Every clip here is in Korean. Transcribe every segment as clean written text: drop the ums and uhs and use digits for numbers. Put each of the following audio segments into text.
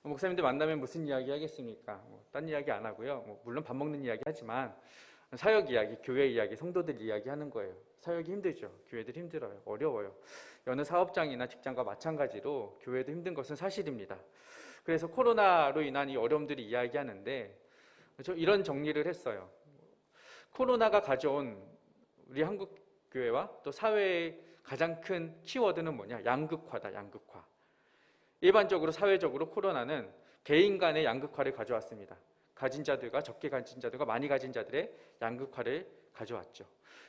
목사님들 만나면 무슨 이야기 하겠습니까? 딴 이야기 안 하고요. 물론 밥 먹는 이야기 하지만 사역 이야기, 교회 이야기, 성도들 이야기 하는 거예요. 사역이 힘들죠. 교회들 힘들어요. 어려워요. 여느 사업장이나 직장과 마찬가지로 교회도 힘든 것은 사실입니다. 그래서 코로나로 인한 이 어려움들이 이야기하는데 저 이런 정리를 했어요. 코로나가 가져온 우리 한국 교회와 또 사회의 가장 큰 키워드는 뭐냐? 양극화다. 양극화. 일반적으로 사회적으로 코로나는 개인 간의 양극화를 가져왔습니다. 가진 자들과 적게 가진 자들과 많이 가진 자들의 양극화를 가져왔죠.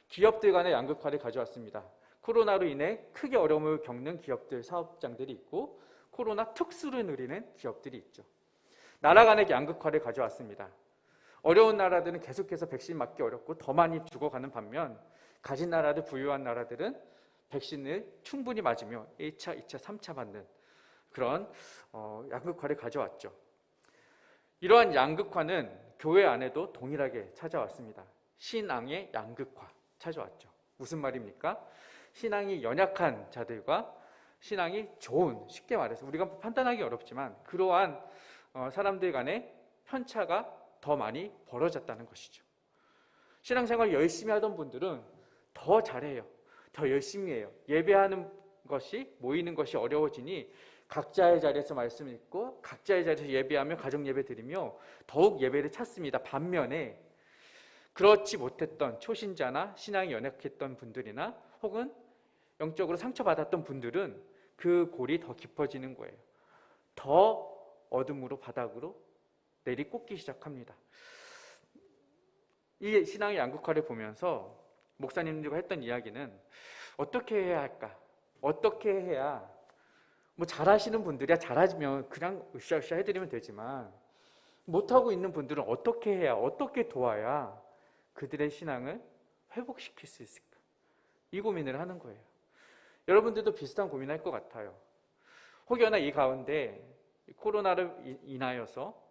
기업들 간의 양극화를 가져왔습니다. 코로나로 인해 크게 어려움을 겪는 기업들, 사업장들이 있고 코로나 특수를 누리는 기업들이 있죠. 나라 간의 양극화를 가져왔습니다. 어려운 나라들은 계속해서 백신 맞기 어렵고 더 많이 죽어가는 반면 가진 나라들, 부유한 나라들은 백신을 충분히 맞으며 1차, 2차, 3차 맞는 그런 양극화를 가져왔죠. 이러한 양극화는 교회 안에도 동일하게 찾아왔습니다. 신앙의 양극화 찾아왔죠. 무슨 말입니까? 신앙이 연약한 자들과 신앙이 좋은, 쉽게 말해서 우리가 판단하기 어렵지만 그러한 사람들 간의 편차가 더 많이 벌어졌다는 것이죠. 신앙생활 열심히 하던 분들은 더 잘해요. 더 열심히 해요. 예배하는 것이, 모이는 것이 어려워지니 각자의 자리에서 말씀 읽고 각자의 자리에서 예배하며 가정 예배 드리며 더욱 예배를 찾습니다. 반면에 그렇지 못했던 초신자나 신앙이 연약했던 분들이나 혹은 영적으로 상처받았던 분들은 그 골이 더 깊어지는 거예요. 더 어둠으로 바닥으로 내리꽂기 시작합니다. 이 신앙의 양극화를 보면서 목사님들과 했던 이야기는 어떻게 해야 할까? 어떻게 해야 잘하시는 분들이야 잘하면 그냥 으쌰으쌰 해드리면 되지만 못하고 있는 분들은 어떻게 해야, 어떻게 도와야 그들의 신앙을 회복시킬 수 있을까? 이 고민을 하는 거예요. 여러분들도 비슷한 고민할 것 같아요. 혹여나 이 가운데 코로나를 인하여서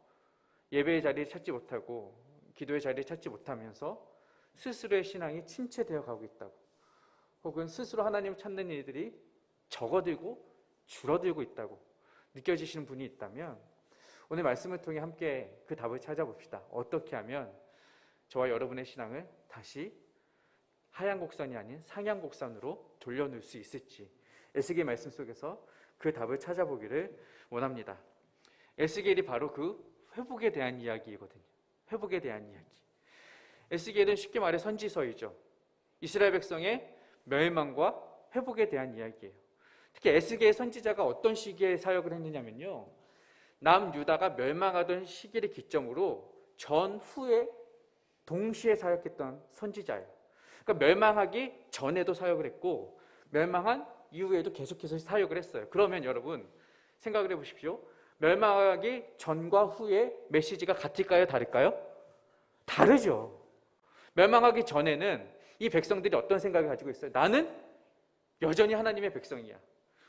예배의 자리를 찾지 못하고 기도의 자리를 찾지 못하면서 스스로의 신앙이 침체되어 가고 있다고, 혹은 스스로 하나님을 찾는 일들이 적어들고 줄어들고 있다고 느껴지시는 분이 있다면 오늘 말씀을 통해 함께 그 답을 찾아봅시다. 어떻게 하면 저와 여러분의 신앙을 다시 하향 곡선이 아닌 상향 곡선으로 돌려놓을 수 있을지 에스겔 말씀 속에서 그 답을 찾아보기를 원합니다. 에스겔이 바로 그 회복에 대한 이야기이거든요. 회복에 대한 이야기. 에스겔은 쉽게 말해 선지서이죠. 이스라엘 백성의 멸망과 회복에 대한 이야기예요. 특히 에스겔 선지자가 어떤 시기에 사역을 했느냐면요, 남유다가 멸망하던 시기를 기점으로 전후에 동시에 사역했던 선지자예요. 그러니까 멸망하기 전에도 사역을 했고 멸망한 이후에도 계속해서 사역을 했어요. 그러면 여러분 생각을 해보십시오. 멸망하기 전과 후에 메시지가 같을까요? 다를까요? 다르죠. 멸망하기 전에는 이 백성들이 어떤 생각을 가지고 있어요? 나는 여전히 하나님의 백성이야.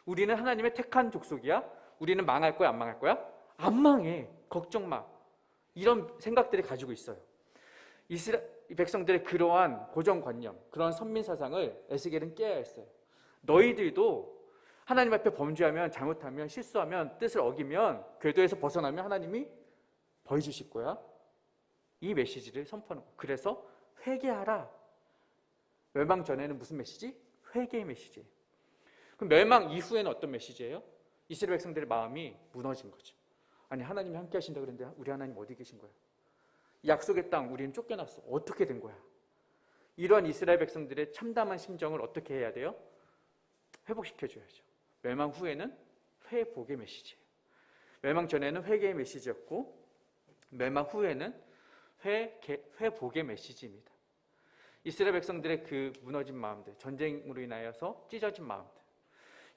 우리는 하나님의 택한 족속이야. 우리는 망할 거야, 안 망할 거야? 안 망해. 걱정 마. 이런 생각들을 가지고 있어요. 이 백성들의 그러한 고정관념, 그런 선민사상을 에스겔은 깨야 했어요. 너희들도 하나님 앞에 범죄하면, 잘못하면, 실수하면, 뜻을 어기면, 궤도에서 벗어나면 하나님이 벌 주실 거야. 이 메시지를 선포하는 거예요. 그래서 회개하라. 멸망 전에는 무슨 메시지? 회개의 메시지예요. 그럼 멸망 이후에는 어떤 메시지예요? 이스라엘 백성들의 마음이 무너진 거죠. 아니, 하나님이 함께 하신다 그랬는데 우리 하나님 어디 계신 거야? 약속의 땅 우리는 쫓겨났어. 어떻게 된 거야? 이러한 이스라엘 백성들의 참담한 심정을 어떻게 해야 돼요? 회복시켜줘야죠. 멸망 후에는 회복의 메시지예요. 멸망 전에는 회개의 메시지였고 멸망 후에는 회복의 메시지입니다. 이스라엘 백성들의 그 무너진 마음들, 전쟁으로 인하여서 찢어진 마음들.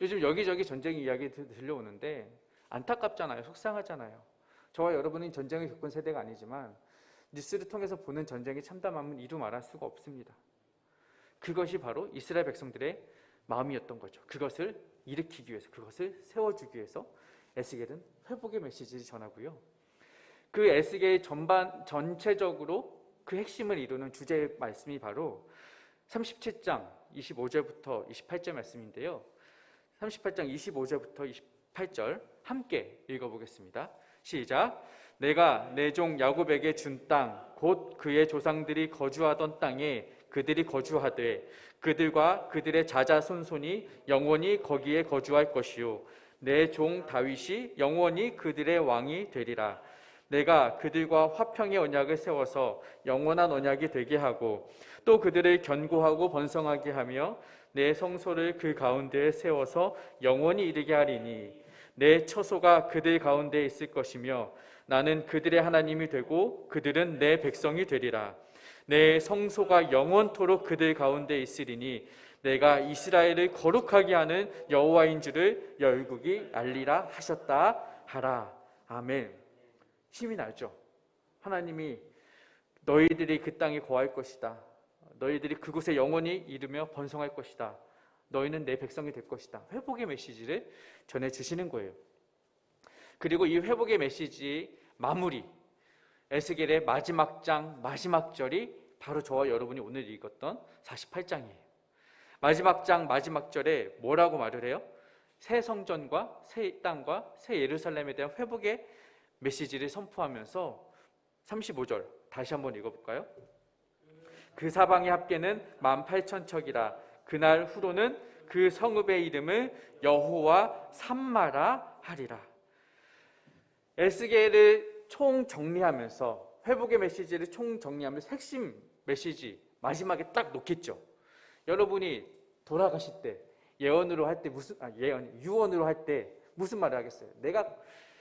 요즘 여기저기 전쟁 이야기 들려오는데 안타깝잖아요. 속상하잖아요. 저와 여러분은 전쟁을 겪은 세대가 아니지만 뉴스를 통해서 보는 전쟁의 참담함은 이루 말할 수가 없습니다. 그것이 바로 이스라엘 백성들의 마음이었던 거죠. 그것을 일으키기 위해서, 그것을 세워주기 위해서 에스겔은 회복의 메시지를 전하고요. 그 에스겔 전체적으로 그 핵심을 이루는 주제의 말씀이 바로 37장 25절부터 28절 말씀인데요. 38장 25절부터 8절 함께 읽어보겠습니다. 시작. 내가 내 종 야곱에게 준 땅 곧 그의 조상들이 거주하던 땅에 그들이 거주하되 그들과 그들의 자자손손이 영원히 거기에 거주할 것이요 내 종 다윗이 영원히 그들의 왕이 되리라. 내가 그들과 화평의 언약을 세워서 영원한 언약이 되게 하고 또 그들을 견고하고 번성하게 하며 내 성소를 그 가운데에 세워서 영원히 이르게 하리니 내 처소가 그들 가운데에 있을 것이며 나는 그들의 하나님이 되고 그들은 내 백성이 되리라. 내 성소가 영원토록 그들 가운데 있으리니 내가 이스라엘을 거룩하게 하는 여호와인 줄을 열국이 알리라 하셨다 하라. 아멘. 힘이 나죠. 하나님이 너희들이 그 땅에 거할 것이다. 너희들이 그곳에 영원히 이르며 번성할 것이다. 너희는 내 백성이 될 것이다. 회복의 메시지를 전해주시는 거예요. 그리고 이 회복의 메시지 마무리, 에스겔의 마지막 장 마지막 절이 바로 저와 여러분이 오늘 읽었던 48장이에요. 마지막 장 마지막 절에 뭐라고 말을 해요? 새 성전과 새 땅과 새 예루살렘에 대한 회복의 메시지를 선포하면서 35절 다시 한번 읽어볼까요? 그 사방의 합계는 18,000척이라. 그날 후로는 그 성읍의 이름을 여호와 삼마라 하리라. 에스겔을 총정리하면서 회복의 메시지를 총정리하면서 핵심 메시지 마지막에 딱 놓겠죠. 여러분이 돌아가실 때 예언으로 할 때 유언으로 할 때 무슨 말을 하겠어요? 내가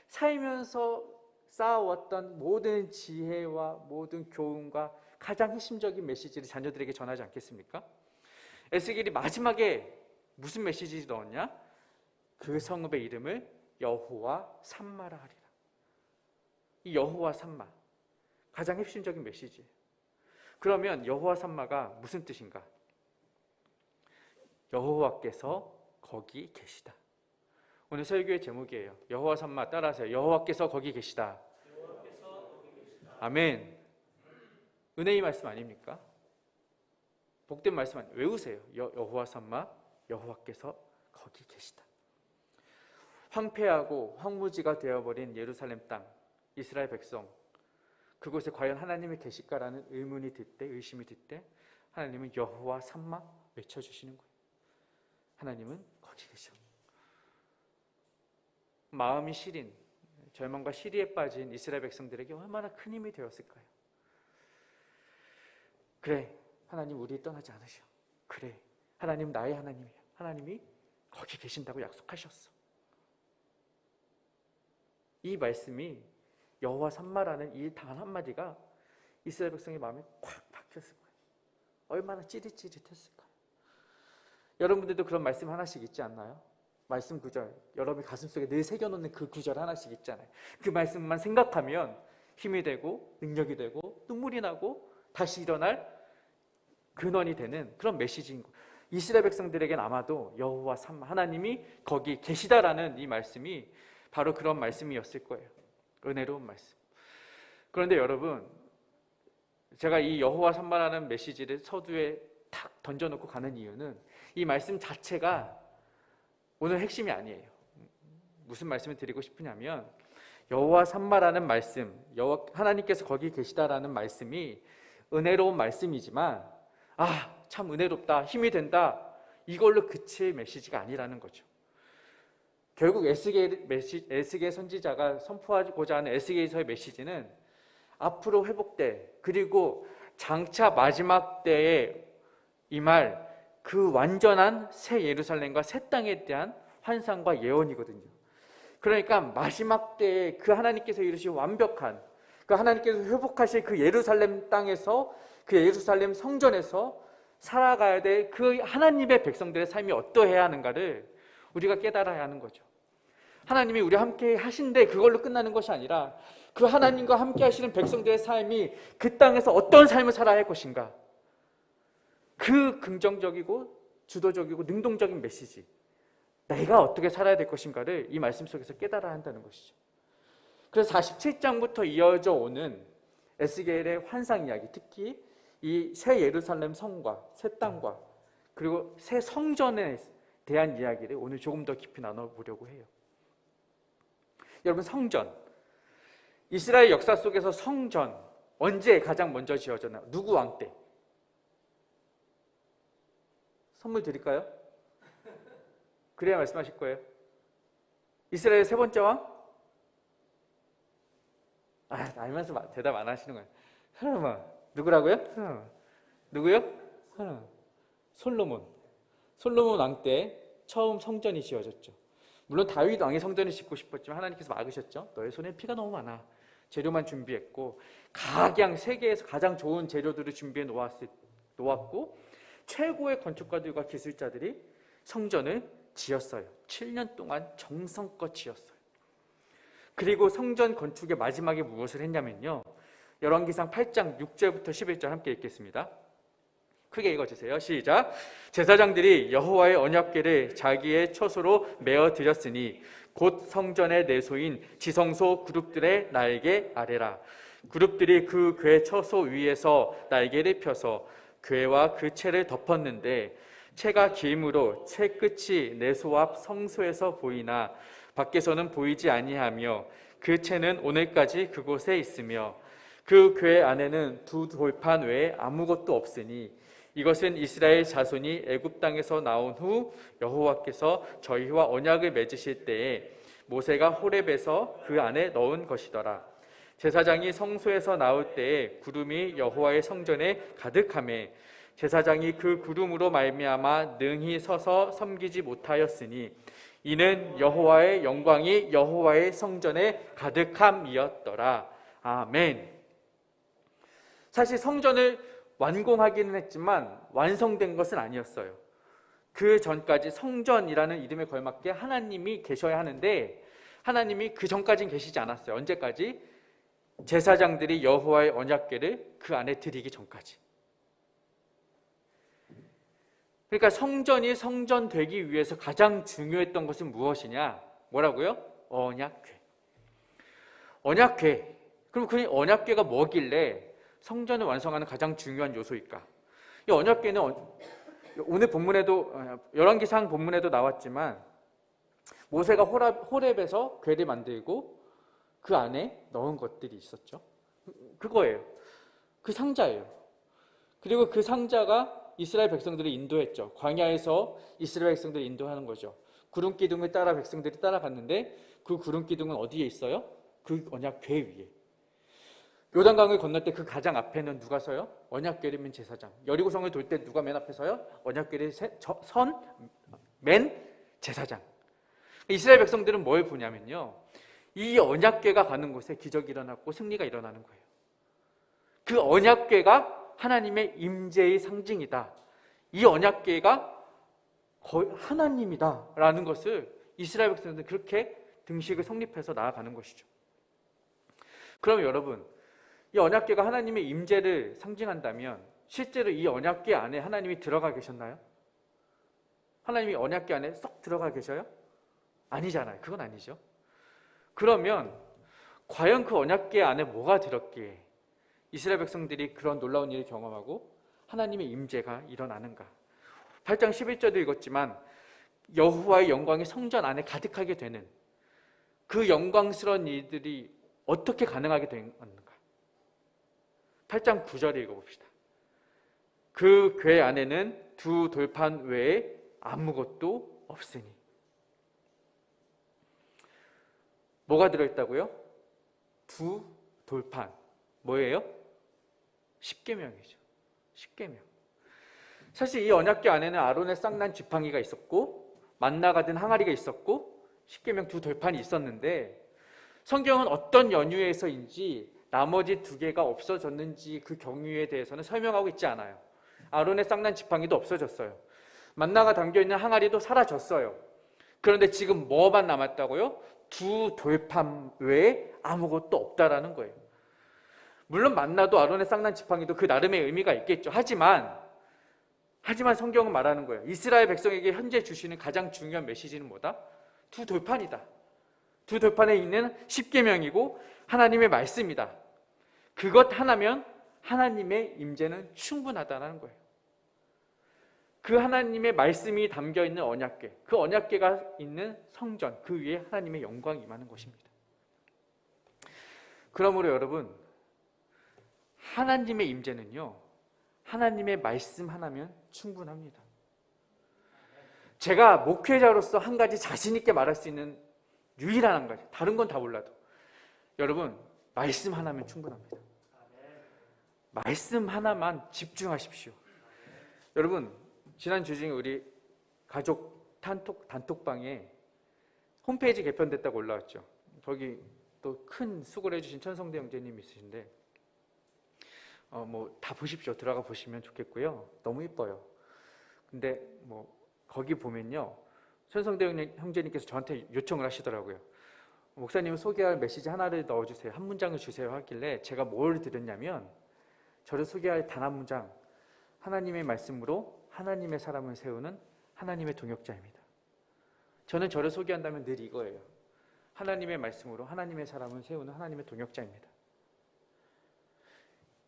살면서 쌓아왔던 모든 지혜와 모든 교훈과 가장 핵심적인 메시지를 자녀들에게 전하지 않겠습니까? 에스겔이 마지막에 무슨 메시지 넣었냐? 그 성읍의 이름을 여호와 삼마라 하리라. 이 여호와 삼마 가장 핵심적인 메시지예요. 그러면 여호와 삼마가 무슨 뜻인가? 여호와께서 거기 계시다. 오늘 설교의 제목이에요. 여호와 삼마 따라하세요. 여호와께서 거기 계시다. 아멘. 은혜의 말씀 아닙니까? 복된 말씀 아니에요. 외우세요. 여호와 삼마 여호와께서 거기 계시다. 황폐하고 황무지가 되어버린 예루살렘 땅, 이스라엘 백성, 그곳에 과연 하나님이 계실까라는 의문이 들 때, 의심이 들 때 하나님은 여호와 삼마 외쳐주시는 거예요. 하나님은 거기 계셔. 마음이 시린, 절망과 시리에 빠진 이스라엘 백성들에게 얼마나 큰 힘이 되었을까요? 그래, 하나님 우리 떠나지 않으셔. 그래, 하나님 나의 하나님이야. 하나님이 거기 계신다고 약속하셨어. 이 말씀이 여호와 삼마라는 이 단 한마디가 이스라엘 백성의 마음에 콱 박혔을 거예요. 얼마나 찌릿찌릿했을까요? 여러분들도 그런 말씀 하나씩 있지 않나요? 말씀 구절, 여러분 가슴속에 늘 새겨놓는 그 구절 하나씩 있잖아요. 그 말씀만 생각하면 힘이 되고 능력이 되고 눈물이 나고 다시 일어날 근원이 되는 그런 메시지인 거예요. 이스라엘 백성들에겐 아마도 여호와 삼마, 하나님이 거기 계시다라는 이 말씀이 바로 그런 말씀이었을 거예요. 은혜로운 말씀. 그런데 여러분, 제가 이 여호와 삼마라는 메시지를 서두에 탁 던져놓고 가는 이유는 이 말씀 자체가 오늘 핵심이 아니에요. 무슨 말씀을 드리고 싶으냐면 여호와 삼마라는 말씀, 하나님께서 거기 계시다라는 말씀이 은혜로운 말씀이지만 참 은혜롭다, 힘이 된다, 이걸로 그칠 메시지가 아니라는 거죠. 결국 에스겔 선지자가 선포하고자 하는 에스겔서의 메시지는 앞으로 회복될, 그리고 장차 마지막 때에 임할 그 완전한 새 예루살렘과 새 땅에 대한 환상과 예언이거든요. 그러니까 마지막 때에 그 하나님께서 이루신 완벽한, 그 하나님께서 회복하실 그 예루살렘 땅에서, 그 예루살렘 성전에서 살아가야 될 그 하나님의 백성들의 삶이 어떠해야 하는가를 우리가 깨달아야 하는 거죠. 하나님이 우리와 함께 하신데 그걸로 끝나는 것이 아니라 그 하나님과 함께 하시는 백성들의 삶이 그 땅에서 어떤 삶을 살아야 할 것인가, 그 긍정적이고 주도적이고 능동적인 메시지, 내가 어떻게 살아야 될 것인가를 이 말씀 속에서 깨달아야 한다는 것이죠. 그래서 47장부터 이어져 오는 에스겔의 환상 이야기, 특히 이 새 예루살렘 성과 새 땅과 그리고 새 성전에 대한 이야기를 오늘 조금 더 깊이 나눠보려고 해요. 여러분, 성전. 이스라엘 역사 속에서 성전 언제 가장 먼저 지어졌나요? 누구 왕 때? 선물 드릴까요? 그래야 말씀하실 거예요. 이스라엘 세 번째 왕? 알면서 대답 안 하시는 거예요. 설마 누구라고요? 누구요? 솔로몬. 솔로몬 왕 때 처음 성전이 지어졌죠. 물론 다윗 왕이 성전을 짓고 싶었지만 하나님께서 막으셨죠. 너의 손에 피가 너무 많아. 재료만 준비했고 각양 세계에서 가장 좋은 재료들을 준비해 놓았고 최고의 건축가들과 기술자들이 성전을 지었어요. 7년 동안 정성껏 지었어요. 그리고 성전 건축의 마지막에 무엇을 했냐면요, 열왕기상 8장 6절부터 11절 함께 읽겠습니다. 크게 읽어주세요. 시작. 제사장들이 여호와의 언약궤를 자기의 처소로 메어 드렸으니 곧 성전의 내소인 지성소 그룹들의 날개 아래라. 그룹들이 그 궤 처소 위에서 날개를 펴서 궤와 그 채를 덮었는데 채가 길므로 채 끝이 내소 앞 성소에서 보이나 밖에서는 보이지 아니하며 그 채는 오늘까지 그곳에 있으며 그 궤 안에는 두 돌판 외에 아무것도 없으니 이것은 이스라엘 자손이 애굽 땅에서 나온 후 여호와께서 저희와 언약을 맺으실 때에 모세가 호렙에서 그 안에 넣은 것이더라. 제사장이 성소에서 나올 때에 구름이 여호와의 성전에 가득하매 제사장이 그 구름으로 말미암아 능히 서서 섬기지 못하였으니 이는 여호와의 영광이 여호와의 성전에 가득함이었더라. 아멘. 사실 성전을 완공하기는 했지만 완성된 것은 아니었어요. 그 전까지 성전이라는 이름에 걸맞게 하나님이 계셔야 하는데 하나님이 그 전까지는 계시지 않았어요. 언제까지? 제사장들이 여호와의 언약궤를 그 안에 드리기 전까지. 그러니까 성전이 성전 되기 위해서 가장 중요했던 것은 무엇이냐? 뭐라고요? 언약궤. 언약궤. 그럼 그 언약궤가 뭐길래 성전을 완성하는 가장 중요한 요소일까? 이 언약궤는 오늘 본문에도 열왕기상 본문에도 나왔지만 모세가 호렙에서 궤를 만들고 그 안에 넣은 것들이 있었죠. 그거예요. 그 상자예요. 그리고 그 상자가 이스라엘 백성들을 인도했죠. 광야에서 이스라엘 백성들을 인도하는 거죠. 구름 기둥을 따라 백성들이 따라갔는데 그 구름 기둥은 어디에 있어요? 그 언약궤 위에. 요단강을 건널 때 그 가장 앞에는 누가 서요? 언약궤를 맨 제사장. 여리고성을 돌 때 누가 맨 앞에 서요? 언약궤를 맨 제사장. 이스라엘 백성들은 뭘 보냐면요, 이 언약궤가 가는 곳에 기적이 일어났고 승리가 일어나는 거예요. 그 언약궤가 하나님의 임재의 상징이다. 이 언약궤가 거의 하나님이다 라는 것을 이스라엘 백성들은 그렇게 등식을 성립해서 나아가는 것이죠. 그럼 여러분, 이 언약궤가 하나님의 임재를 상징한다면 실제로 이 언약궤 안에 하나님이 들어가 계셨나요? 하나님이 언약궤 안에 쏙 들어가 계셔요? 아니잖아요. 그건 아니죠. 그러면 과연 그 언약궤 안에 뭐가 들었기에 이스라엘 백성들이 그런 놀라운 일을 경험하고 하나님의 임재가 일어나는가? 8장 11절도 읽었지만 여호와의 영광이 성전 안에 가득하게 되는 그 영광스러운 일들이 어떻게 가능하게 되는가? 8장 9절을 읽어봅시다. 그 궤 안에는 두 돌판 외에 아무것도 없으니. 뭐가 들어있다고요? 두 돌판. 뭐예요? 십계명이죠. 십계명. 사실 이 언약궤 안에는 아론의 쌍난 지팡이가 있었고 만나가 든 항아리가 있었고 십계명 두 돌판이 있었는데 성경은 어떤 연유에서인지 나머지 두 개가 없어졌는지 그 경위에 대해서는 설명하고 있지 않아요. 아론의 쌍난 지팡이도 없어졌어요. 만나가 담겨있는 항아리도 사라졌어요. 그런데 지금 뭐만 남았다고요? 두 돌판 외에 아무것도 없다라는 거예요. 물론 만나도 아론의 쌍난 지팡이도 그 나름의 의미가 있겠죠. 하지만 성경은 말하는 거예요. 이스라엘 백성에게 현재 주시는 가장 중요한 메시지는 뭐다? 두 돌판이다. 두 돌판에 있는 십계명이고 하나님의 말씀이다. 그것 하나면 하나님의 임재는 충분하다는 거예요. 그 하나님의 말씀이 담겨있는 언약궤, 그 언약궤가 있는 성전, 그 위에 하나님의 영광이 임하는 것입니다. 그러므로 여러분, 하나님의 임재는요, 하나님의 말씀 하나면 충분합니다. 제가 목회자로서 한 가지 자신 있게 말할 수 있는 유일한 한 가지, 다른 건 다 몰라도 여러분, 말씀 하나면 충분합니다. 말씀 하나만 집중하십시오. 여러분, 지난 주 중에 우리 가족 단톡방에 홈페이지 개편됐다고 올라왔죠. 거기 또 큰 수고를 해주신 천성대 형제님 있으신데 뭐 다 보십시오. 들어가 보시면 좋겠고요. 너무 이뻐요. 근데 뭐 거기 보면요, 천성대 형제님께서 저한테 요청을 하시더라고요. 목사님 소개할 메시지 하나를 넣어주세요. 한 문장을 주세요 하길래 제가 뭘 드렸냐면, 저를 소개할 단 한 문장, 하나님의 말씀으로 하나님의 사람을 세우는 하나님의 동역자입니다. 저는 저를 소개한다면 늘 이거예요. 하나님의 말씀으로 하나님의 사람을 세우는 하나님의 동역자입니다.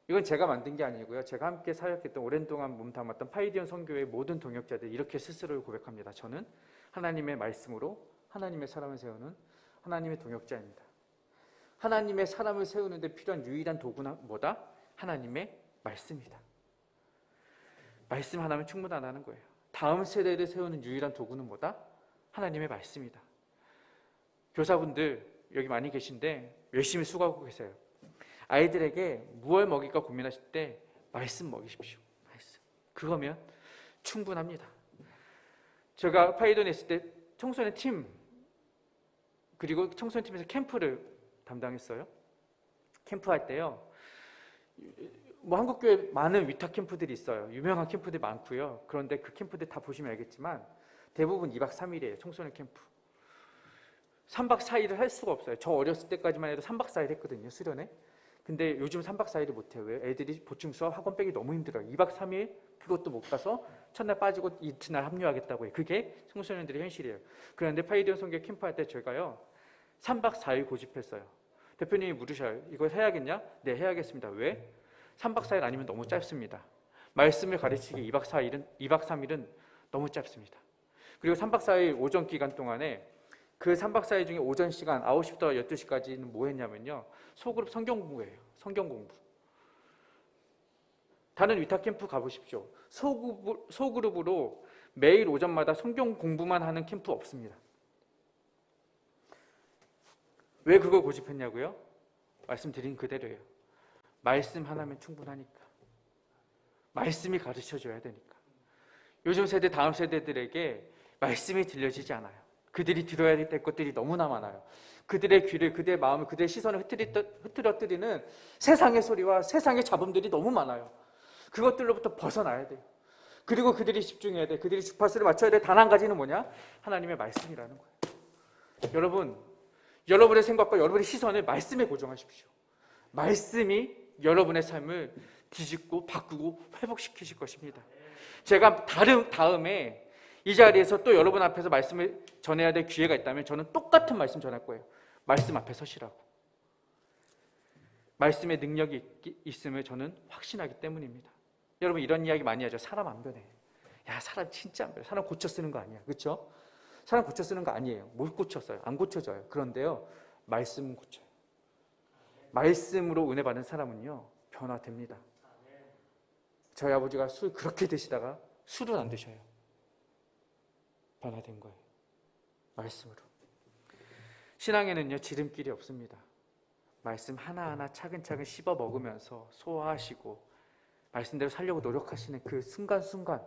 이건 제가 만든 게 아니고요, 제가 함께 사역했던 오랜 동안 몸담았던 파이디언 선교회의 모든 동역자들이 이렇게 스스로를 고백합니다. 저는 하나님의 말씀으로 하나님의 사람을 세우는 하나님의 동역자입니다. 하나님의 사람을 세우는 데 필요한 유일한 도구는 뭐다? 하나님의 말씀이다. 말씀 하나면 충분하다는 거예요. 다음 세대를 세우는 유일한 도구는 뭐다? 하나님의 말씀이다. 교사분들 여기 많이 계신데 열심히 수고하고 계세요. 아이들에게 무얼 먹일까 고민하실 때 말씀 먹이십시오. 말씀. 그거면 충분합니다. 제가 파이돈에 있을 때 청소년 팀, 그리고 청소년 팀에서 캠프를 담당했어요. 캠프할 때요, 뭐 한국교회 많은 위탁 캠프들이 있어요. 유명한 캠프들이 많고요. 그런데 그 캠프들 다 보시면 알겠지만 대부분 2박 3일이에요. 청소년 캠프. 3박 4일을 할 수가 없어요. 저 어렸을 때까지만 해도 3박 4일 했거든요, 수련회. 근데 요즘 3박 4일을 못해요. 왜? 애들이 보충 수업 학원 빼기 너무 힘들어요. 2박 3일 그것도 못 가서 첫날 빠지고 이튿날 합류하겠다고 해요. 그게 청소년들의 현실이에요. 그런데 파이디언 선교 캠프 할 때 제가요 3박 4일 고집했어요. 대표님이 물으셔요. 이거 해야겠냐? 네, 해야겠습니다. 왜? 3박 4일 아니면 너무 짧습니다. 말씀을 가르치기 2박 3일은 너무 짧습니다. 그리고 3박 4일 오전 기간 동안에 그 3박 4일 중에 오전 시간 9시부터 12시까지는 뭐 했냐면요, 소그룹 성경 공부예요. 성경 공부. 다른 위탁 캠프 가보십시오. 소그룹으로 매일 오전마다 성경 공부만 하는 캠프 없습니다. 왜 그걸 고집했냐고요? 말씀드린 그대로예요. 말씀 하나면 충분하니까. 말씀이 가르쳐줘야 되니까. 요즘 세대, 다음 세대들에게 말씀이 들려지지 않아요. 그들이 들어야 될 것들이 너무나 많아요. 그들의 귀를, 그들의 마음을, 그들의 시선을 흐트러뜨리는 세상의 소리와 세상의 잡음들이 너무 많아요. 그것들로부터 벗어나야 돼요. 그리고 그들이 집중해야 돼. 그들이 주파수를 맞춰야 돼. 단 한 가지는 뭐냐? 하나님의 말씀이라는 거예요. 여러분의 생각과 여러분의 시선을 말씀에 고정하십시오. 말씀이 여러분의 삶을 뒤집고 바꾸고 회복시키실 것입니다. 제가 다음에 이 자리에서 또 여러분 앞에서 말씀을 전해야 될 기회가 있다면 저는 똑같은 말씀 전할 거예요. 말씀 앞에 서시라고. 말씀의 능력이 있음을 저는 확신하기 때문입니다. 여러분 이런 이야기 많이 하죠. 사람 안 변해. 야, 사람 진짜 안 변해. 사람 고쳐 쓰는 거 아니야. 그렇죠? 사람 고쳐 쓰는 거 아니에요. 못 고쳤어요. 안 고쳐져요. 그런데요, 말씀은 고쳐요. 말씀으로 은혜 받은 사람은요, 변화됩니다. 저희 아버지가 술 그렇게 드시다가 술은 안 드셔요. 변화된 거예요. 말씀으로. 신앙에는요, 지름길이 없습니다. 말씀 하나하나 차근차근 씹어 먹으면서 소화하시고 말씀대로 살려고 노력하시는 그 순간순간,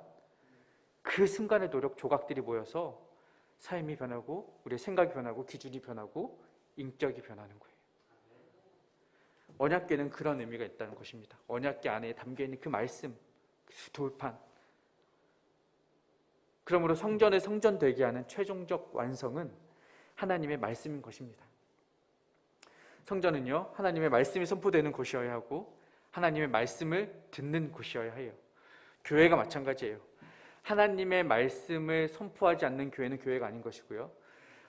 그 순간의 노력 조각들이 모여서 삶이 변하고 우리의 생각이 변하고 기준이 변하고 인격이 변하는 거예요. 언약궤는 그런 의미가 있다는 것입니다. 언약궤 안에 담겨있는 그 말씀, 그 돌판. 그러므로 성전을 성전되게 하는 최종적 완성은 하나님의 말씀인 것입니다. 성전은요, 하나님의 말씀이 선포되는 곳이어야 하고 하나님의 말씀을 듣는 곳이어야 해요. 교회가 마찬가지예요. 하나님의 말씀을 선포하지 않는 교회는 교회가 아닌 것이고요,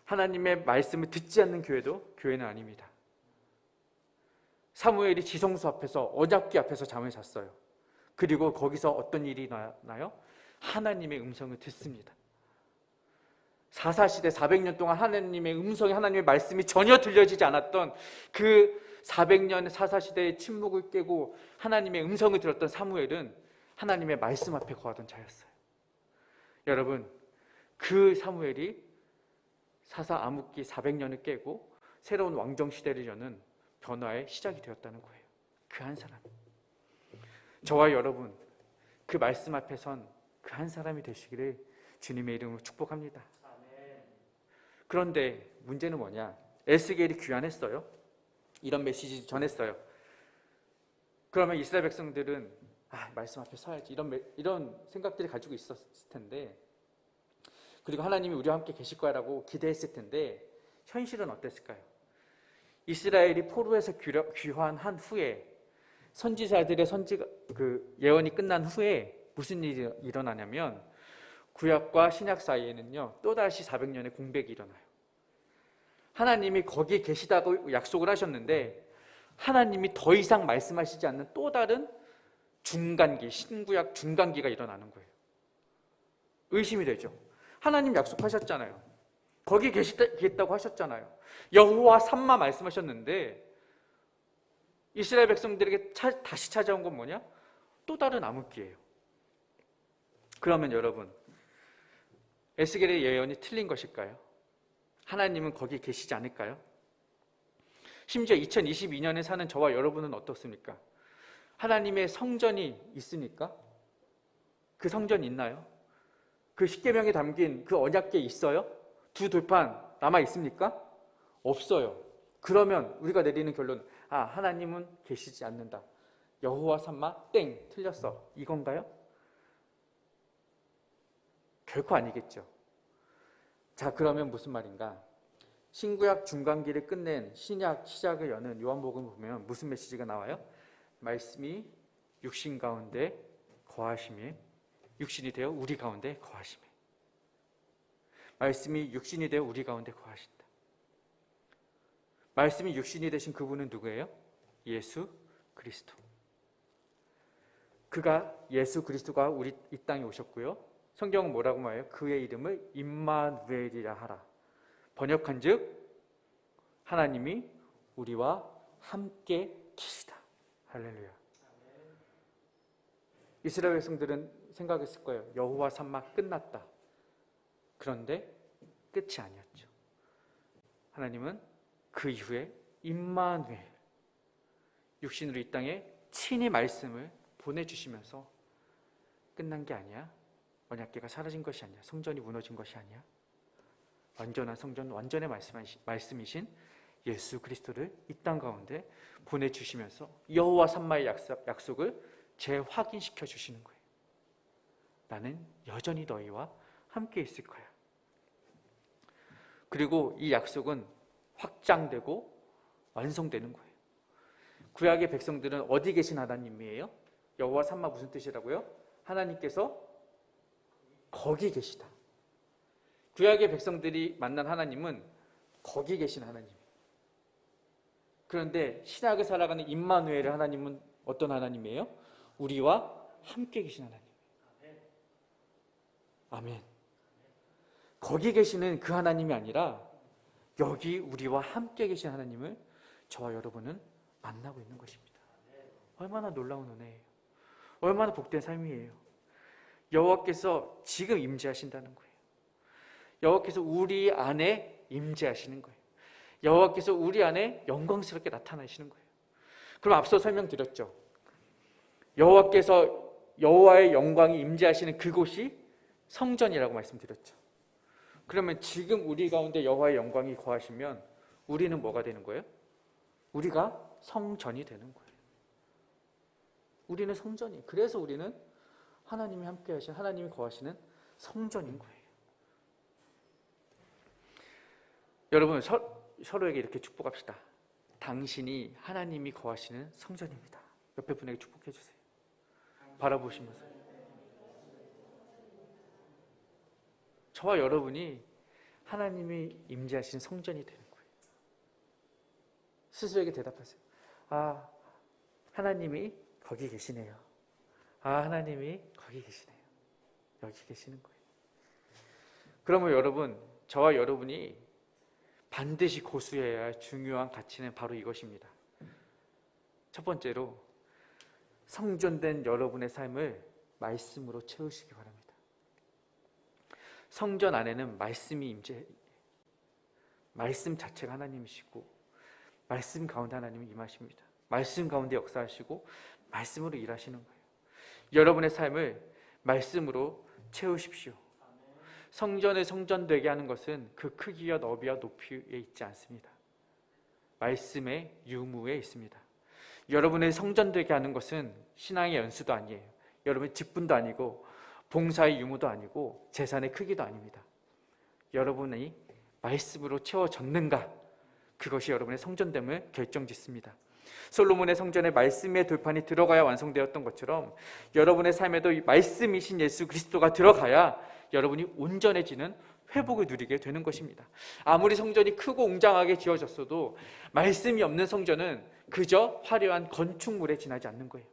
하나님의 말씀을 듣지 않는 교회도 교회는 아닙니다. 사무엘이 지성소 앞에서, 언약궤 앞에서 잠을 잤어요. 그리고 거기서 어떤 일이 나요? 하나님의 음성을 듣습니다. 사사시대 400년 동안 하나님의 음성이, 하나님의 말씀이 전혀 들려지지 않았던 그 400년 사사시대의 침묵을 깨고 하나님의 음성을 들었던 사무엘은 하나님의 말씀 앞에 거하던 자였어요. 여러분, 그 사무엘이 사사 암흑기 400년을 깨고 새로운 왕정시대를 여는 변화의 시작이 되었다는 거예요. 그 한 사람. 저와 여러분, 그 말씀 앞에 선 그 한 사람이 되시기를 주님의 이름으로 축복합니다. 그런데 문제는 뭐냐? 에스겔이 귀환했어요. 이런 메시지 전했어요. 그러면 이스라엘 백성들은 말씀 앞에 서야지 이런 생각들을 가지고 있었을 텐데, 그리고 하나님이 우리와 함께 계실 거라고 기대했을 텐데 현실은 어땠을까요? 이스라엘이 포로에서 귀환한 후에 선지자들의 예언이 끝난 후에 무슨 일이 일어나냐면 구약과 신약 사이에는요 또다시 400년의 공백이 일어나요. 하나님이 거기에 계시다고 약속을 하셨는데 하나님이 더 이상 말씀하시지 않는 또 다른 중간기, 신구약 중간기가 일어나는 거예요. 의심이 되죠. 하나님 약속하셨잖아요. 거기 계시다고 하셨잖아요. 여호와 삼마 말씀하셨는데 이스라엘 백성들에게 다시 찾아온 건 뭐냐? 또 다른 암흑기예요. 그러면 여러분, 에스겔의 예언이 틀린 것일까요? 하나님은 거기 계시지 않을까요? 심지어 2022년에 사는 저와 여러분은 어떻습니까? 하나님의 성전이 있습니까? 그 성전이 있나요? 그 십계명에 담긴 그 언약궤 있어요? 두 돌판 남아 있습니까? 없어요. 그러면 우리가 내리는 결론은 하나님은 계시지 않는다. 여호와 삼마 땡 틀렸어. 이건가요? 결코 아니겠죠. 자, 그러면 무슨 말인가? 신구약 중간기를 끝낸 신약 시작을 여는 요한복음을 보면 무슨 메시지가 나와요? 말씀이 육신 가운데 거하심에, 육신이 되어 우리 가운데 거하심에. 말씀이 육신이 되어 우리 가운데 거하신다. 말씀이 육신이 되신 그분은 누구예요? 예수 그리스도. 예수 그리스도가 우리 이 땅에 오셨고요. 성경은 뭐라고 말해요? 그의 이름을 임마누엘이라 하라. 번역한즉 하나님이 우리와 함께 계시다. 할렐루야. 이스라엘 백성들은 생각했을 거예요. 여호와 삼마 끝났다. 그런데 끝이 아니었죠. 하나님은 그 이후에 임마누엘, 육신으로 이 땅에 친히 말씀을 보내주시면서 끝난 게 아니야. 언약궤가 사라진 것이 아니야. 성전이 무너진 것이 아니야. 완전한 성전, 완전의 말씀이신 예수 그리스도를 이 땅 가운데 보내주시면서 여호와 삼마의 약속을 재확인시켜 주시는 거예요. 나는 여전히 너희와 함께 있을 거야. 그리고 이 약속은 확장되고 완성되는 거예요. 구약의 백성들은 어디 계신 하나님이에요? 여호와 삼마 무슨 뜻이라고요? 하나님께서 거기 계시다. 구약의 백성들이 만난 하나님은 거기 계신 하나님이에요. 그런데 신약을 살아가는 임마누엘의 하나님은 어떤 하나님이에요? 우리와 함께 계신 하나님. 아멘. 거기 계시는 그 하나님이 아니라 여기 우리와 함께 계신 하나님을 저와 여러분은 만나고 있는 것입니다. 얼마나 놀라운 은혜예요. 얼마나 복된 삶이에요. 여호와께서 지금 임재하신다는 거예요. 여호와께서 우리 안에 임재하시는 거예요. 여호와께서 우리 안에 영광스럽게 나타나시는 거예요. 그럼 앞서 설명드렸죠. 여호와의 영광이 임재하시는 그곳이 성전이라고 말씀드렸죠. 그러면 지금 우리 가운데 여호와의 영광이 거하시면 우리는 뭐가 되는 거예요? 우리가 성전이 되는 거예요. 우리는 성전이. 그래서 우리는 하나님이 함께 하신, 하나님이 거하시는 성전인 거예요. 여러분, 서로에게 이렇게 축복합시다. 당신이 하나님이 거하시는 성전입니다. 옆에 분에게 축복해 주세요. 바라보시면서. 저와 여러분이 하나님이 임재하신 성전이 되는 거예요. 스스로에게 대답하세요. 하나님이 거기 계시네요. 하나님이 거기 계시네요. 여기 계시는 거예요. 그러면 여러분, 저와 여러분이 반드시 고수해야 할 중요한 가치는 바로 이것입니다. 첫 번째로 성전된 여러분의 삶을 말씀으로 채우시기 바랍니다. 성전 안에는 말씀이 말씀 자체가 하나님이시고 말씀 가운데 하나님이 임하십니다. 말씀 가운데 역사하시고 말씀으로 일하시는 거예요. 여러분의 삶을 말씀으로 채우십시오. 성전을 성전되게 하는 것은 그 크기와 너비와 높이에 있지 않습니다. 말씀의 유무에 있습니다. 여러분의 성전되게 하는 것은 신앙의 연수도 아니에요. 여러분의 직분도 아니고 봉사의 유무도 아니고 재산의 크기도 아닙니다. 여러분이 말씀으로 채워졌는가, 그것이 여러분의 성전됨을 결정짓습니다. 솔로몬의 성전에 말씀의 돌판이 들어가야 완성되었던 것처럼 여러분의 삶에도 이 말씀이신 예수 그리스도가 들어가야 여러분이 온전해지는 회복을 누리게 되는 것입니다. 아무리 성전이 크고 웅장하게 지어졌어도 말씀이 없는 성전은 그저 화려한 건축물에 지나지 않는 거예요.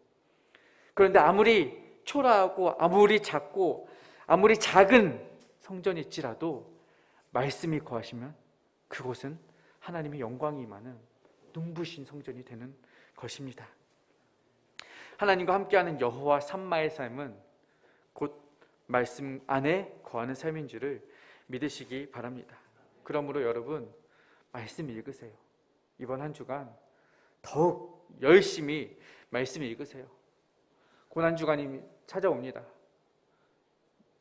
그런데 아무리 초라하고 아무리 작고 아무리 작은 성전일지라도 말씀이 거하시면 그곳은 하나님의 영광이 임하는 눈부신 성전이 되는 것입니다. 하나님과 함께하는 여호와 삼마의 삶은 곧 말씀 안에 거하는 삶인 줄을 믿으시기 바랍니다. 그러므로 여러분, 말씀 읽으세요. 이번 한 주간 더욱 열심히 말씀 읽으세요. 고난주간이 찾아옵니다.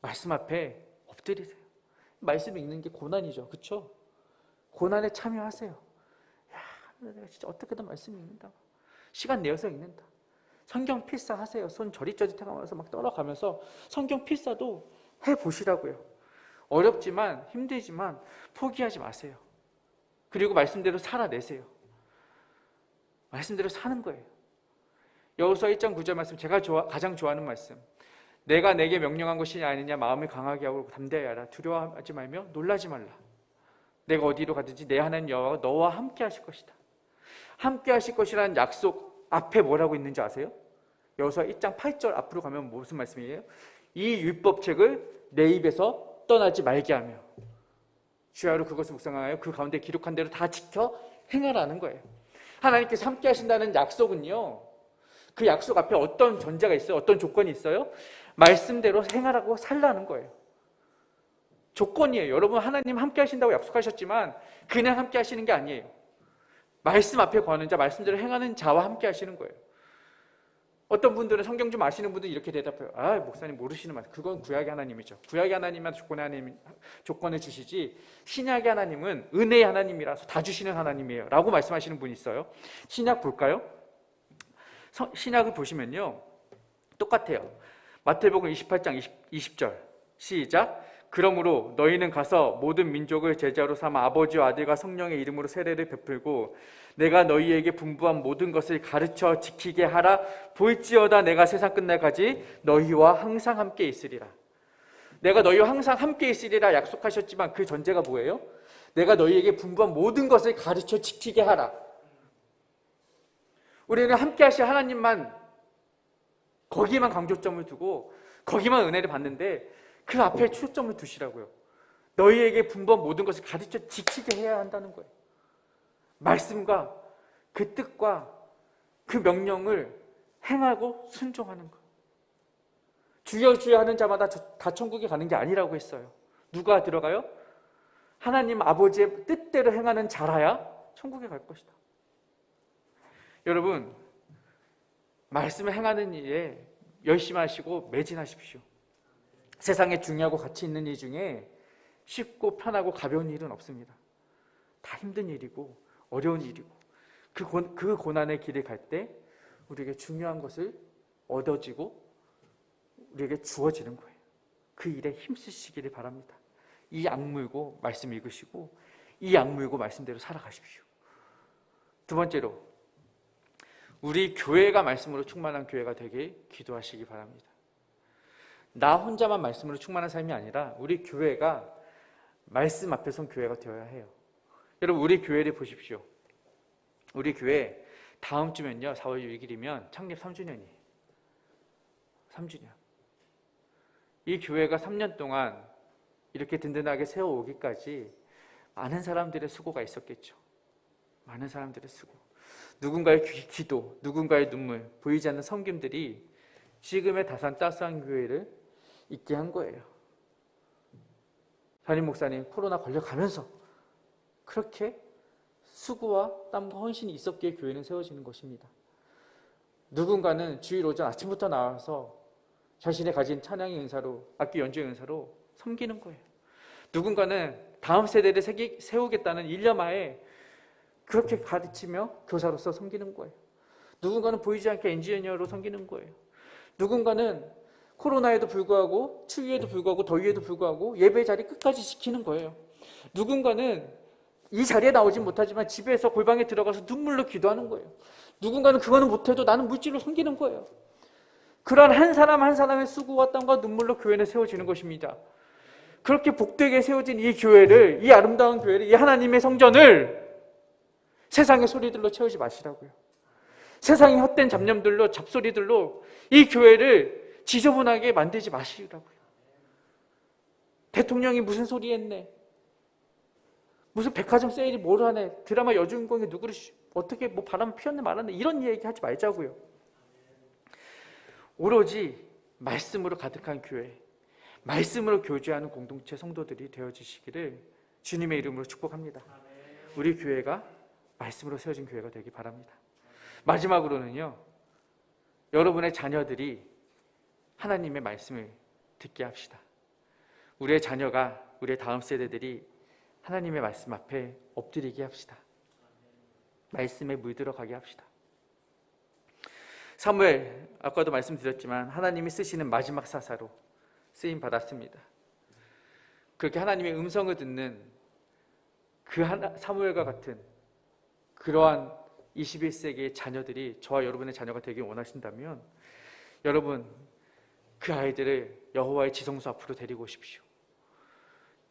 말씀 앞에 엎드리세요. 말씀 읽는 게 고난이죠. 그렇죠? 고난에 참여하세요. 야, 내가 진짜 어떻게든 말씀 읽는다. 시간 내어서 읽는다. 성경 필사 하세요. 손 저릿저릿해가면서 막 떨어가면서 성경 필사도 해보시라고요. 어렵지만 힘들지만 포기하지 마세요. 그리고 말씀대로 살아내세요. 말씀대로 사는 거예요. 여호수아 1장 9절 말씀, 제가 가장 좋아하는 말씀. 내가 내게 명령한 것이 아니냐, 마음을 강하게 하고 담대히 하라. 두려워하지 말며 놀라지 말라. 내가 어디로 가든지 내 하나님 여호와가 너와 함께 하실 것이다. 함께 하실 것이라는 약속 앞에 뭐라고 있는지 아세요? 여호수아 1장 8절 앞으로 가면 무슨 말씀이에요? 이 율법책을 내 입에서 떠나지 말게 하며 주야로 그것을 묵상하여 그 가운데 기록한 대로 다 지켜 행하라는 거예요. 하나님께서 함께 하신다는 약속은요, 그 약속 앞에 어떤 전제가 있어요? 어떤 조건이 있어요? 말씀대로 행하라고 살라는 거예요. 조건이에요. 여러분, 하나님 함께 하신다고 약속하셨지만 그냥 함께 하시는 게 아니에요. 말씀 앞에 거하는 자, 말씀대로 행하는 자와 함께 하시는 거예요. 어떤 분들은 성경 좀 아시는 분들은 이렇게 대답해요. 아, 목사님 모르시는 말씀. 그건 구약의 하나님이죠. 구약의 하나님한테 조건을 주시지 신약의 하나님은 은혜의 하나님이라서 다 주시는 하나님이에요 라고 말씀하시는 분이 있어요. 신약 볼까요? 신약을 보시면요 똑같아요. 마태복음 28장 20절 시작. 그러므로 너희는 가서 모든 민족을 제자로 삼아 아버지와 아들과 성령의 이름으로 세례를 베풀고 내가 너희에게 분부한 모든 것을 가르쳐 지키게 하라. 볼지어다 내가 세상 끝날까지 너희와 항상 함께 있으리라. 내가 너희와 항상 함께 있으리라 약속하셨지만 그 전제가 뭐예요? 내가 너희에게 분부한 모든 것을 가르쳐 지키게 하라. 우리는 함께 하실 하나님만 거기에만 강조점을 두고 거기만 은혜를 받는데 그 앞에 초점을 두시라고요. 너희에게 분부한 모든 것을 가르쳐 지키게 해야 한다는 거예요. 말씀과 그 뜻과 그 명령을 행하고 순종하는 거예요. 주여 주여 하는 자마다 다 천국에 가는 게 아니라고 했어요. 누가 들어가요? 하나님 아버지의 뜻대로 행하는 자라야 천국에 갈 것이다. 여러분, 말씀을 행하는 일에 열심히 하시고 매진하십시오. 세상에 중요하고 가치 있는 일 중에 쉽고 편하고 가벼운 일은 없습니다. 다 힘든 일이고 어려운 일이고 그 고난의 길을 갈 때 우리에게 중요한 것을 얻어지고 우리에게 주어지는 거예요. 그 일에 힘쓰시기를 바랍니다. 이 악물고 말씀 읽으시고 이 악물고 말씀대로 살아가십시오. 두 번째로, 우리 교회가 말씀으로 충만한 교회가 되길 기도하시기 바랍니다. 나 혼자만 말씀으로 충만한 삶이 아니라 우리 교회가 말씀 앞에 선 교회가 되어야 해요. 여러분, 우리 교회를 보십시오. 우리 교회 다음 주면요 4월 6일이면 창립 3주년이에요. 3주년. 이 교회가 3년 동안 이렇게 든든하게 세워오기까지 많은 사람들의 수고가 있었겠죠. 많은 사람들의 수고. 누군가의 기도, 누군가의 눈물, 보이지 않는 섬김들이 지금의 다산 따스한 교회를 있게 한 거예요. 담임 목사님 코로나 걸려가면서 그렇게 수고와 땀과 헌신이 있었기에 교회는 세워지는 것입니다. 누군가는 주일 오전 아침부터 나와서 자신의 가진 찬양의 은사로, 악기 연주의 은사로 섬기는 거예요. 누군가는 다음 세대를 세우겠다는 일념하에 그렇게 가르치며 교사로서 섬기는 거예요. 누군가는 보이지 않게 엔지니어로 섬기는 거예요. 누군가는 코로나에도 불구하고, 추위에도 불구하고, 더위에도 불구하고 예배 자리 끝까지 지키는 거예요. 누군가는 이 자리에 나오진 못하지만 집에서 골방에 들어가서 눈물로 기도하는 거예요. 누군가는 그거는 못해도 나는 물질로 섬기는 거예요. 그런 한 사람 한 사람의 수고와 땀과 눈물로 교회는 세워지는 것입니다. 그렇게 복되게 세워진 이 교회를, 이 아름다운 교회를, 이 하나님의 성전을 세상의 소리들로 채우지 마시라고요. 세상의 헛된 잡념들로, 잡소리들로 이 교회를 지저분하게 만들지 마시라고요. 대통령이 무슨 소리 했네, 무슨 백화점 세일이 뭘 하네, 드라마 여주인공이 누구를 어떻게 뭐 바람 피웠네 말았네, 이런 얘기 하지 말자고요. 오로지 말씀으로 가득한 교회, 말씀으로 교제하는 공동체 성도들이 되어지시기를 주님의 이름으로 축복합니다. 우리 교회가 말씀으로 세워진 교회가 되기 바랍니다. 마지막으로는요, 여러분의 자녀들이 하나님의 말씀을 듣게 합시다. 우리의 자녀가, 우리의 다음 세대들이 하나님의 말씀 앞에 엎드리게 합시다. 말씀에 물들어가게 합시다. 사무엘, 아까도 말씀드렸지만 하나님이 쓰시는 마지막 사사로 쓰임 받았습니다. 그렇게 하나님의 음성을 듣는 그 사무엘과 같은 그러한 21세기의 자녀들이 저와 여러분의 자녀가 되길 원하신다면 여러분, 그 아이들을 여호와의 지성소 앞으로 데리고 오십시오.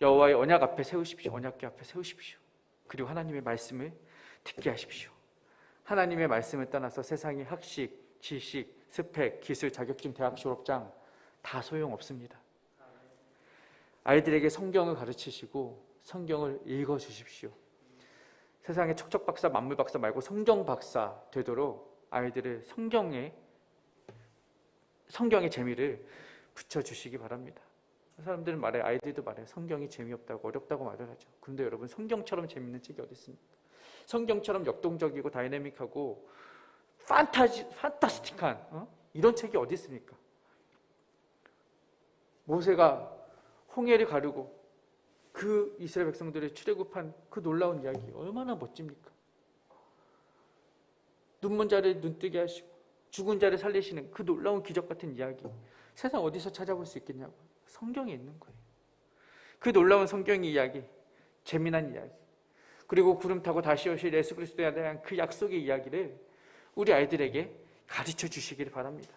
여호와의 언약 앞에 세우십시오. 언약궤 앞에 세우십시오. 그리고 하나님의 말씀을 듣게 하십시오. 하나님의 말씀을 떠나서 세상의 학식, 지식, 스펙, 기술, 자격증, 대학 졸업장 다 소용없습니다. 아이들에게 성경을 가르치시고 성경을 읽어주십시오. 세상의 척척박사, 만물박사 말고 성경박사 되도록 아이들을 성경의 재미를 붙여주시기 바랍니다. 사람들은 말해, 아이들도 말해, 성경이 재미없다고, 어렵다고 말을 하죠. 그런데 여러분, 성경처럼 재밌는 책이 어디 있습니까? 성경처럼 역동적이고 다이내믹하고 판타스틱한 이런 책이 어디 있습니까? 모세가 홍해를 가르고 그 이스라엘 백성들을 출애굽한 그 놀라운 이야기 얼마나 멋집니까? 눈먼 자를 눈뜨게 하시고 죽은 자를 살리시는 그 놀라운 기적 같은 이야기, 세상 어디서 찾아볼 수 있겠냐고. 성경에 있는 거예요. 그 놀라운 성경의 이야기, 재미난 이야기, 그리고 구름 타고 다시 오실 예수 그리스도에 대한 그 약속의 이야기를 우리 아이들에게 가르쳐 주시기를 바랍니다.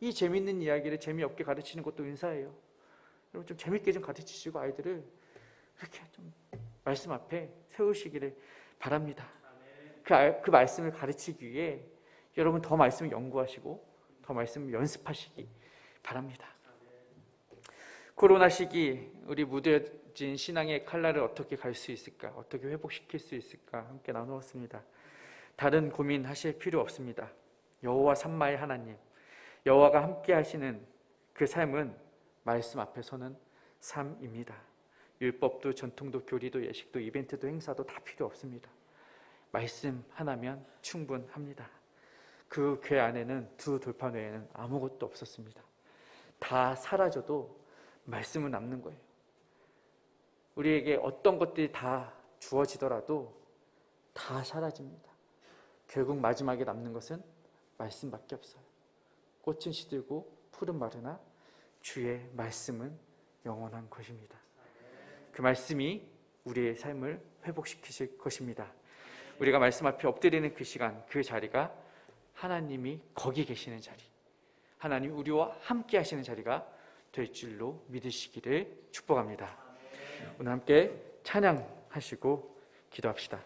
이 재미있는 이야기를 재미없게 가르치는 것도 은사예요. 여러분, 좀 재밌게 좀 가르치시고 아이들을 이렇게 좀 말씀 앞에 세우시기를 바랍니다. 그 말씀을 가르치기 위해 여러분 더 말씀을 연구하시고 더 말씀을 연습하시기 바랍니다. 코로나 시기 우리 무뎌진 신앙의 칼날을 어떻게 갈 수 있을까, 어떻게 회복시킬 수 있을까 함께 나누었습니다. 다른 고민하실 필요 없습니다. 여호와 삼마의 하나님, 여호와가 함께 하시는 그 삶은 말씀 앞에 서는 삶입니다. 율법도 전통도 교리도 예식도 이벤트도 행사도 다 필요 없습니다. 말씀 하나면 충분합니다. 그 궤 안에는 두 돌판 외에는 아무것도 없었습니다. 다 사라져도 말씀은 남는 거예요. 우리에게 어떤 것들이 다 주어지더라도 다 사라집니다. 결국 마지막에 남는 것은 말씀밖에 없어요. 꽃은 시들고 풀은 마르나 주의 말씀은 영원한 것입니다. 그 말씀이 우리의 삶을 회복시키실 것입니다. 우리가 말씀 앞에 엎드리는 그 시간, 그 자리가 하나님이 거기 계시는 자리, 하나님이 우리와 함께 하시는 자리가 될 줄로 믿으시기를 축복합니다. 오늘 함께 찬양하시고 기도합시다.